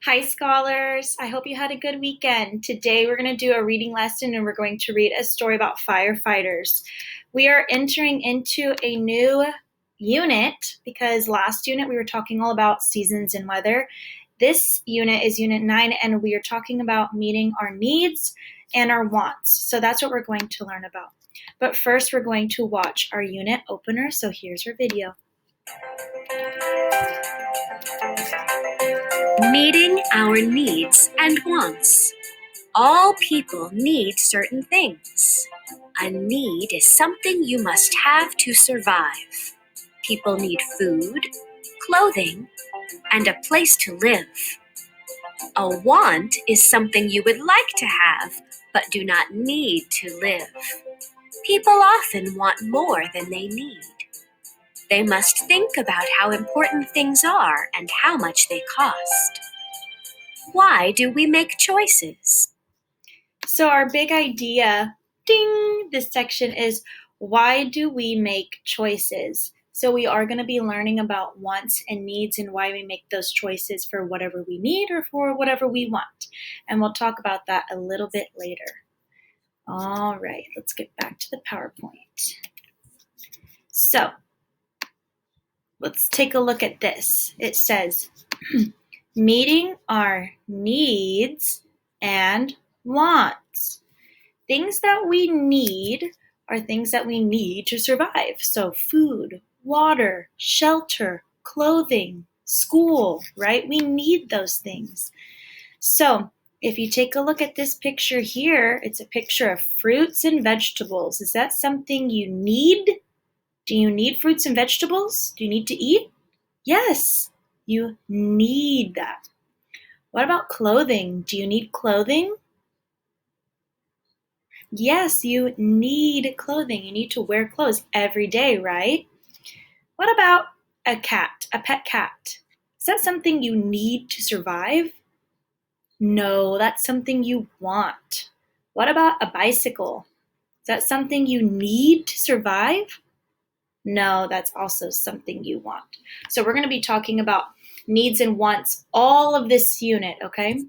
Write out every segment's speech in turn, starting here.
Hi, scholars. I hope you had a good weekend. Today we're going to do a reading lesson and we're going to read a story about firefighters. We are entering into a new unit because last unit we were talking all about seasons and weather. This unit is Unit 9 and we are talking about meeting our needs and our wants. So that's what we're going to learn about. But first we're going to watch our unit opener. So here's our video. Meeting our needs and wants. All people need certain things. A need is something you must have to survive. People need food, clothing, and a place to live. A want is something you would like to have, but do not need to live. People often want more than they need. They must think about how important things are and how much they cost. Why do we make choices? So our big idea, ding, this section is why do we make choices? So we are going to be learning about wants and needs and why we make those choices for whatever we need or for whatever we want. And we'll talk about that a little bit later. All right, let's get back to the PowerPoint. So let's take a look at this. It says, meeting our needs and wants. Things that we need are things that we need to survive. So food, water, shelter, clothing, school, right? We need those things. So if you take a look at this picture here, it's a picture of fruits and vegetables. Is that something you need? Do you need fruits and vegetables? Do you need to eat? Yes, you need that. What about clothing? Do you need clothing? Yes, you need clothing. You need to wear clothes every day, right? What about a cat, a pet cat? Is that something you need to survive? No, that's something you want. What about a bicycle? Is that something you need to survive? No, that's also something you want. So we're going to be talking about needs and wants all of this unit, okay?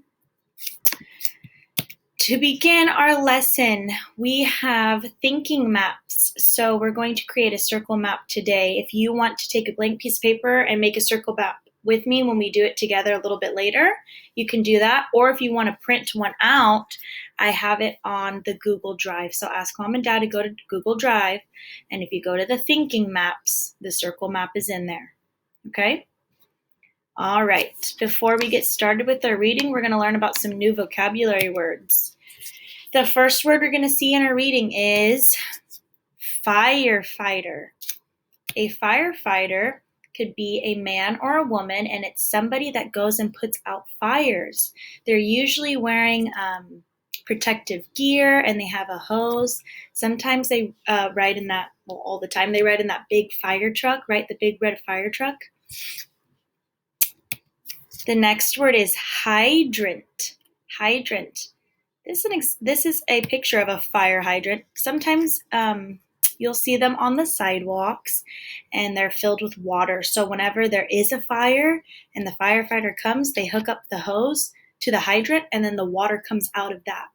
To begin our lesson, we have thinking maps. So we're going to create a circle map today. If you want to take a blank piece of paper and make a circle map with me when we do it together a little bit later, you can do that. Or if you want to print one out, I have it on the Google Drive. So ask Mom and Dad to go to Google Drive. And if you go to the thinking maps, the circle map is in there. Okay? All right. Before we get started with our reading, we're going to learn about some new vocabulary words. The first word we're going to see in our reading is firefighter. A firefighter could be a man or a woman, and it's somebody that goes and puts out fires. They're usually wearing protective gear, and they have a hose. Sometimes they ride in that, well, all the time, they ride in that big fire truck, right? The big red fire truck. The next word is hydrant. Hydrant. This is a picture of a fire hydrant. Sometimes you'll see them on the sidewalks and they're filled with water. So whenever there is a fire and the firefighter comes, they hook up the hose to the hydrant and then the water comes out of that.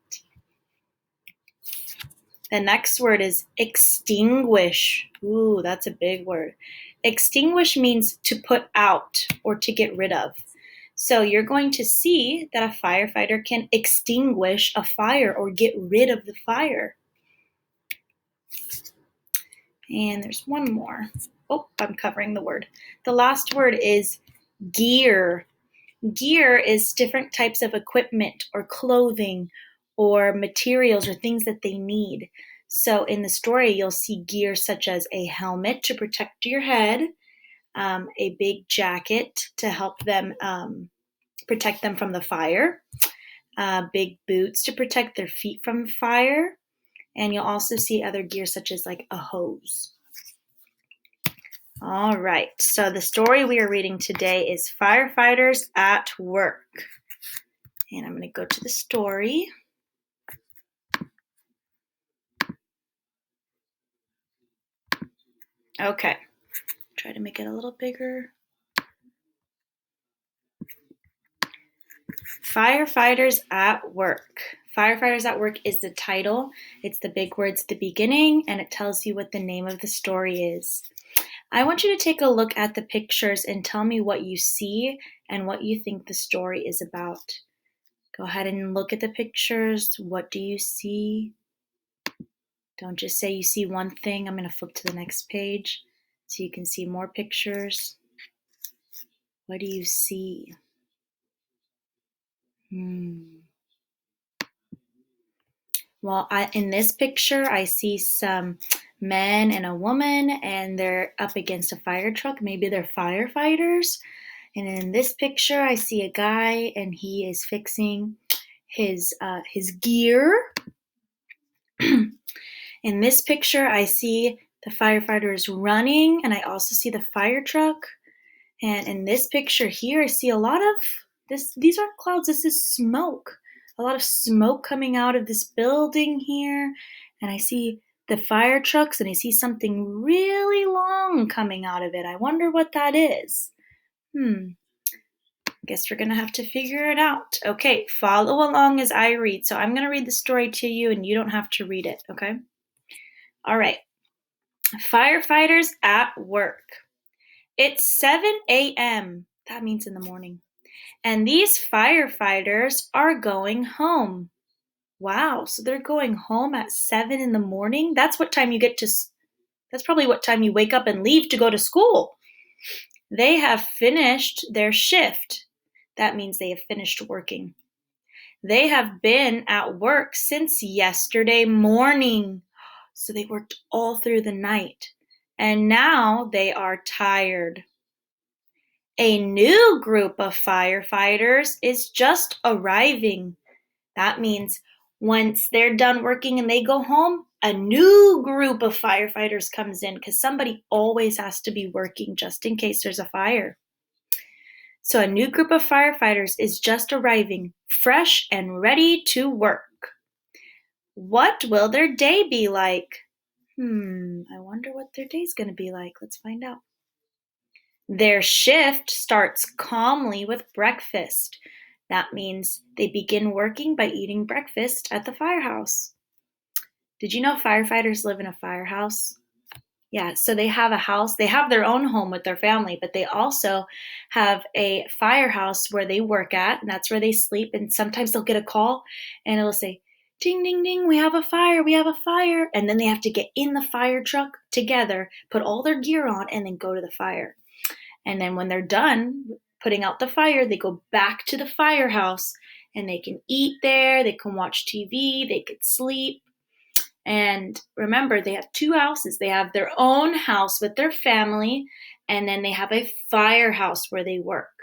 The next word is extinguish. Ooh, that's a big word. Extinguish means to put out or to get rid of. So you're going to see that a firefighter can extinguish a fire or get rid of the fire. And there's one more. Oh, I'm covering the word. The last word is gear. Gear is different types of equipment or clothing or materials or things that they need. So in the story, you'll see gear such as a helmet to protect your head, a big jacket to help them protect them from the fire, big boots to protect their feet from fire, and you'll also see other gear such as like a hose. All right, so the story we are reading today is Firefighters at Work. And I'm going to go to the story. Okay, try to make it a little bigger. Firefighters at Work. Firefighters at Work is the title. It's the big words at the beginning, and it tells you what the name of the story is. I want you to take a look at the pictures and tell me what you see and what you think the story is about. Go ahead and look at the pictures. What do you see? Don't just say you see one thing. I'm going to flip to the next page so you can see more pictures. What do you see? Well, in this picture, I see some men and a woman, and they're up against a fire truck. Maybe they're firefighters. And in this picture, I see a guy, and he is fixing his gear. In this picture, I see the firefighters running, and I also see the fire truck. And in this picture here, I see a lot of this. These aren't clouds, this is smoke. A lot of smoke coming out of this building here. And I see the fire trucks, and I see something really long coming out of it. I wonder what that is. Guess we're going to have to figure it out. Okay, follow along as I read. So I'm going to read the story to you, and you don't have to read it, okay? All right. Firefighters at work. It's 7 a.m. That means in the morning. And these firefighters are going home. Wow, so they're going home at 7 in the morning? That's probably what time you wake up and leave to go to school. They have finished their shift. That means they have finished working. They have been at work since yesterday morning. So they worked all through the night. And now they are tired. A new group of firefighters is just arriving. That means once they're done working and they go home, a new group of firefighters comes in because somebody always has to be working just in case there's a fire. So a new group of firefighters is just arriving, fresh and ready to work. What will their day be like? I wonder what their day's going to be like. Let's find out. Their shift starts calmly with breakfast. That means they begin working by eating breakfast at the firehouse. Did you know firefighters live in a firehouse? Yeah, so they have a house. They have their own home with their family, but they also have a firehouse where they work at, and that's where they sleep. And sometimes they'll get a call, and it'll say, ding, ding, ding, we have a fire, we have a fire. And then they have to get in the fire truck together, put all their gear on, and then go to the fire. And then when they're done putting out the fire, they go back to the firehouse, and they can eat there, they can watch TV, they could sleep. And remember, they have two houses. They have their own house with their family, and then they have a firehouse where they work.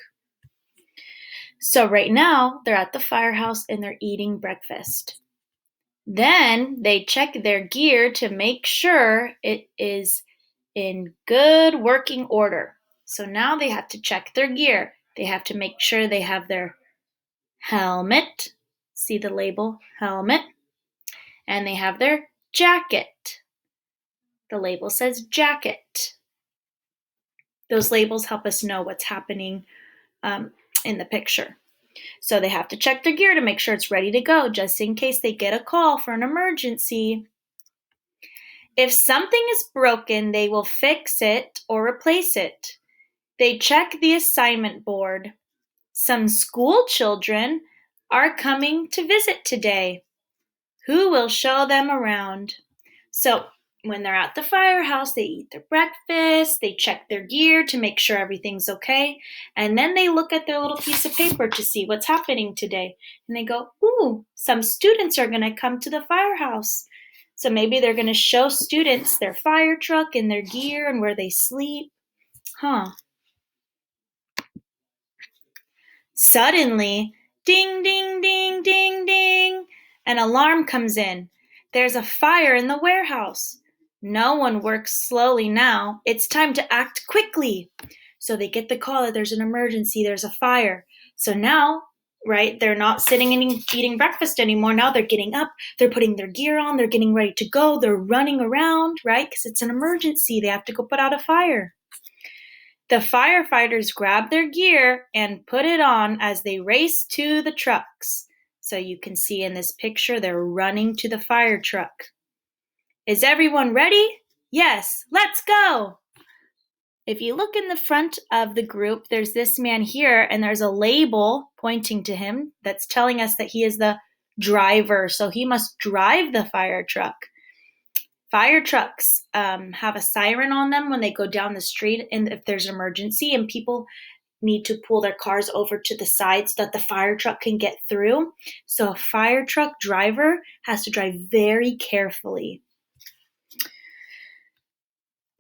So right now, they're at the firehouse and they're eating breakfast. Then they check their gear to make sure it is in good working order. So now they have to check their gear. They have to make sure they have their helmet. See the label, helmet. And they have their jacket. The label says jacket. Those labels help us know what's happening in the picture. So they have to check their gear to make sure it's ready to go, just in case they get a call for an emergency. If something is broken, they will fix it or replace it. They check the assignment board. Some school children are coming to visit today. Who will show them around? So when they're at the firehouse, they eat their breakfast, they check their gear to make sure everything's okay, and then they look at their little piece of paper to see what's happening today. And they go, ooh, some students are going to come to the firehouse. So maybe they're going to show students their fire truck and their gear and where they sleep. Suddenly, ding, ding, ding, ding, ding, an alarm comes in. There's a fire in the warehouse. No one works slowly now. It's time to act quickly. So they get the call that there's an emergency, there's a fire. So now, right, they're not sitting and eating breakfast anymore. Now they're getting up, they're putting their gear on, they're getting ready to go, they're running around, right, because it's an emergency. They have to go put out a fire. The firefighters grab their gear and put it on as they race to the trucks. So you can see in this picture, they're running to the fire truck. Is everyone ready? Yes, let's go! If you look in the front of the group, there's this man here, and there's a label pointing to him that's telling us that he is the driver, so he must drive the fire truck. Fire trucks have a siren on them when they go down the street, and if there's an emergency, and people need to pull their cars over to the side so that the fire truck can get through. So a fire truck driver has to drive very carefully.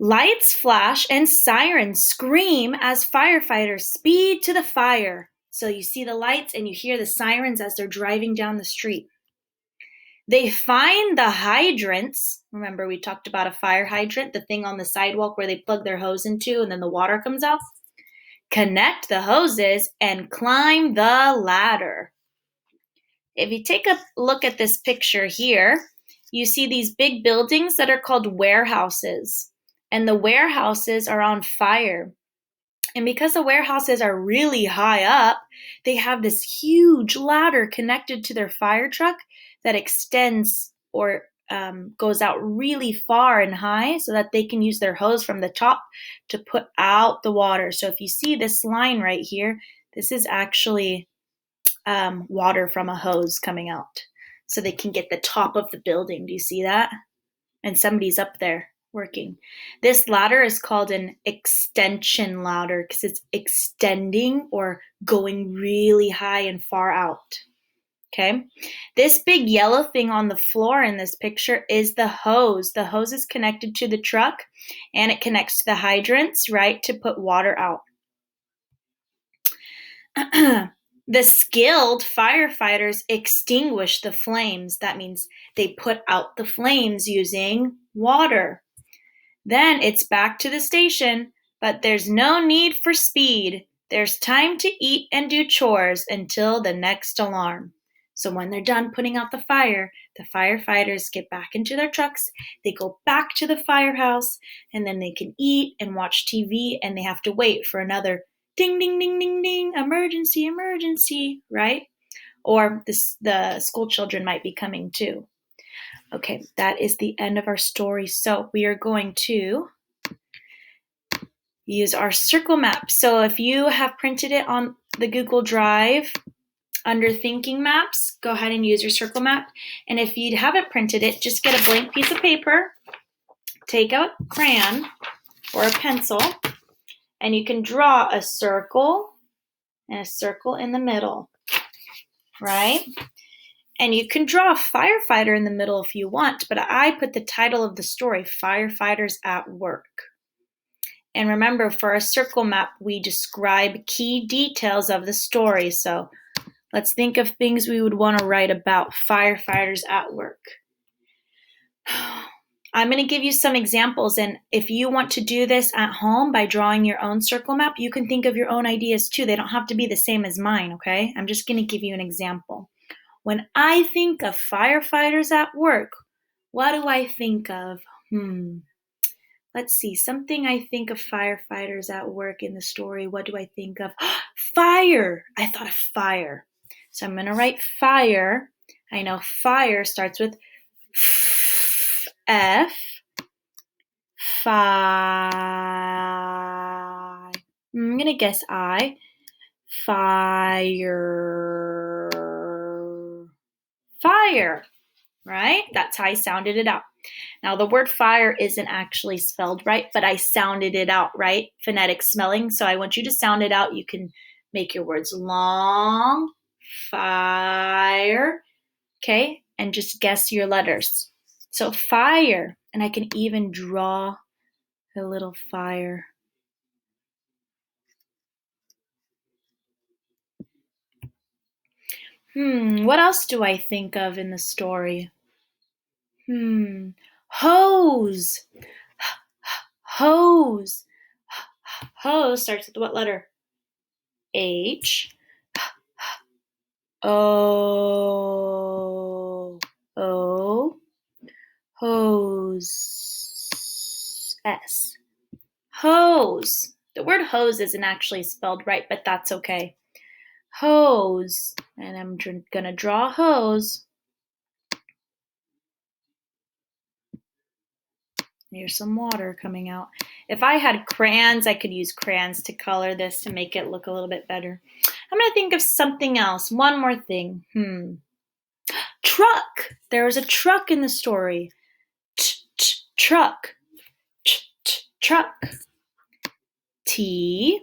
Lights flash and sirens scream as firefighters speed to the fire. So you see the lights and you hear the sirens as they're driving down the street. They find the hydrants. Remember, we talked about a fire hydrant, the thing on the sidewalk where they plug their hose into and then the water comes out. Connect the hoses and climb the ladder. If you take a look at this picture here, you see these big buildings that are called warehouses. And the warehouses are on fire. And because the warehouses are really high up, they have this huge ladder connected to their fire truck that extends or goes out really far and high so that they can use their hose from the top to put out the water. So if you see this line right here, this is actually water from a hose coming out so they can get the top of the building. Do you see that? And somebody's up there working. This ladder is called an extension ladder because it's extending or going really high and far out. Okay. This big yellow thing on the floor in this picture is the hose. The hose is connected to the truck and it connects to the hydrants, right, to put water out. The skilled firefighters extinguish the flames. That means they put out the flames using water. Then it's back to the station, but there's no need for speed. There's time to eat and do chores until the next alarm. So when they're done putting out the fire, the firefighters get back into their trucks, they go back to the firehouse, and then they can eat and watch TV, and they have to wait for another ding, ding, ding, ding, ding, emergency, emergency, right? Or the school children might be coming too. Okay, that is the end of our story. So we are going to use our circle map. So if you have printed it on the Google Drive under thinking maps, go ahead and use your circle map. And if you haven't printed it, just get a blank piece of paper, take out a crayon or a pencil, and you can draw a circle and a circle in the middle, right? And you can draw a firefighter in the middle if you want, but I put the title of the story, Firefighters at Work. And remember, for a circle map, we describe key details of the story. So let's think of things we would want to write about firefighters at work. I'm going to give you some examples, and if you want to do this at home by drawing your own circle map, you can think of your own ideas too. They don't have to be the same as mine, okay? I'm just going to give you an example. When I think of firefighters at work, what do I think of? Let's see, something I think of firefighters at work in the story. What do I think of? Fire! I thought of fire. So I'm going to write fire. I know fire starts with F. Fi. I'm going to guess I. Fire. Fire, right? That's how I sounded it out. Now, the word fire isn't actually spelled right, but I sounded it out right, phonetic spelling. So I want you to sound it out. You can make your words long, fire, okay? And just guess your letters. So fire, and I can even draw a little fire. What else do I think of in the story? Hose. Hose. Hose starts with what letter? H. O. O. Hose. S. Hose. The word hose isn't actually spelled right, but that's okay. Hose, and I'm gonna draw a hose. Here's some water coming out. If I had crayons, I could use crayons to color this to make it look a little bit better. I'm gonna think of something else. One more thing. Truck. There was a truck in the story. Truck. Truck. T.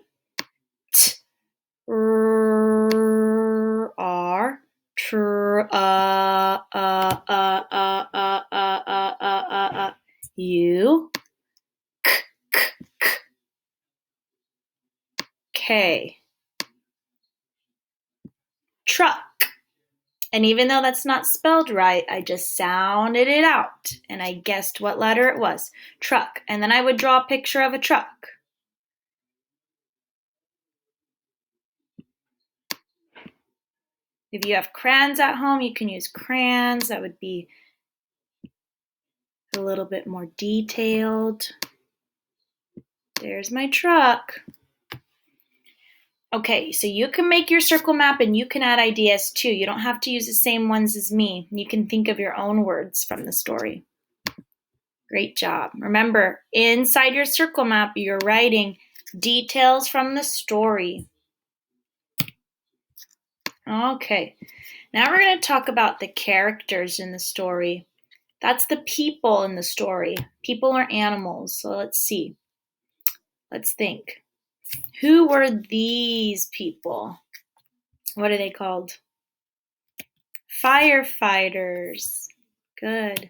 T. R. U. K. Truck. And even though that's not spelled right, I just sounded it out and I guessed what letter it was. Truck. And then I would draw a picture of a truck. If you have crayons at home, you can use crayons. That would be a little bit more detailed. There's my truck. Okay, so you can make your circle map and you can add ideas too. You don't have to use the same ones as me. You can think of your own words from the story. Great job. Remember, inside your circle map, you're writing details from the story. Okay, now we're going to talk about the characters in the story. That's the people in the story. People are animals. So let's see. Let's think. Who were these people? What are they called? Firefighters. Good.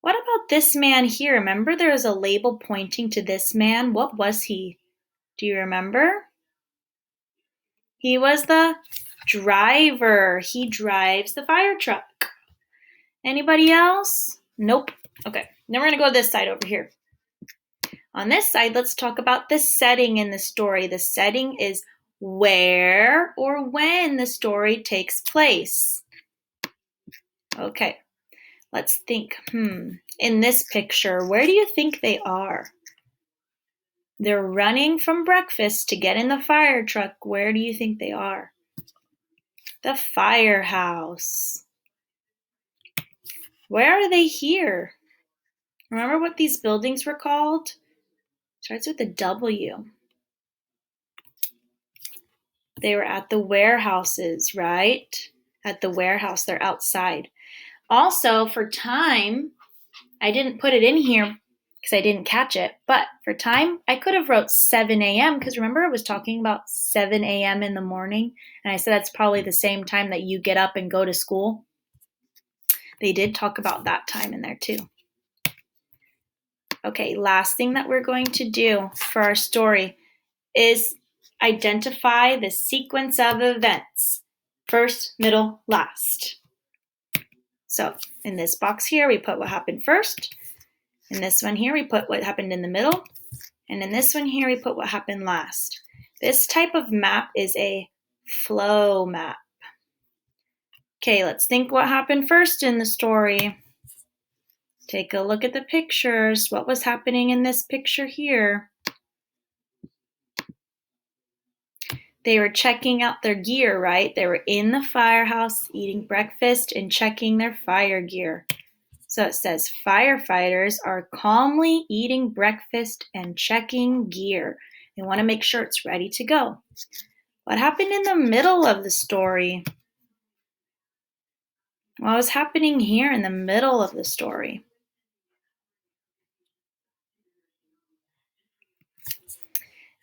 What about this man here? Remember there was a label pointing to this man? What was he? Do you remember? He was the driver. He drives the fire truck. Anybody else? Nope. Okay, then we're going to go this side over here. On this side, let's talk about the setting in the story. The setting is where or when the story takes place. Okay, let's think. In this picture, where do you think they are? They're running from breakfast to get in the fire truck. Where do you think they are? The firehouse. Where are they here? Remember what these buildings were called? Starts with a W. They were at the warehouses, right? At the warehouse, they're outside. Also, for time, I didn't put it in here because I didn't catch it, but for time, I could have wrote 7 a.m. because remember I was talking about 7 a.m. in the morning, and I said that's probably the same time that you get up and go to school. They did talk about that time in there too. Okay, last thing that we're going to do for our story is identify the sequence of events. First, middle, last. So in this box here, we put what happened first. In this one here, we put what happened in the middle. And in this one here, we put what happened last. This type of map is a flow map. Okay, let's think what happened first in the story. Take a look at the pictures. What was happening in this picture here? They were checking out their gear, right? They were in the firehouse eating breakfast and checking their fire gear. So it says firefighters are calmly eating breakfast and checking gear. They want to make sure it's ready to go. What happened in the middle of the story? What was happening here in the middle of the story?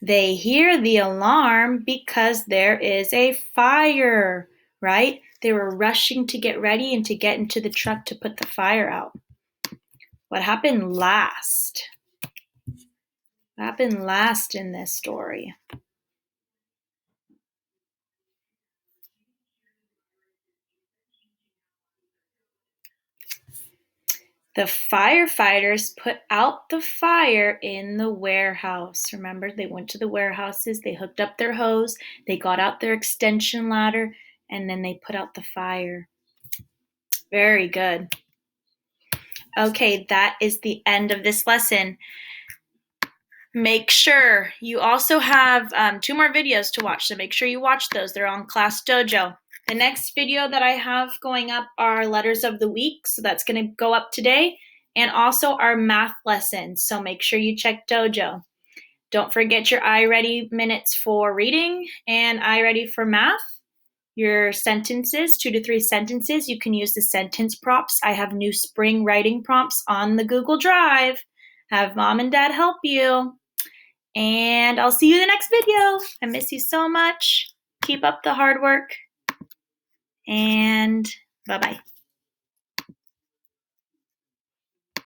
They hear the alarm because there is a fire, right? They were rushing to get ready and to get into the truck to put the fire out. What happened last? What happened last in this story? The firefighters put out the fire in the warehouse. Remember, they went to the warehouses, they hooked up their hose, they got out their extension ladder, and then they put out the fire. Very good. Okay, that is the end of this lesson. Make sure you also have 2 more videos to watch, so make sure you watch those. They're on Class Dojo. The next video that I have going up are letters of the week, so that's going to go up today, and also our math lessons, so make sure you check Dojo. Don't forget your iReady minutes for reading and iReady for math. Your sentences, 2 to 3 sentences, you can use the sentence prompts. I have new spring writing prompts on the Google Drive. Have mom and dad help you. And I'll see you in the next video. I miss you so much. Keep up the hard work. And bye-bye.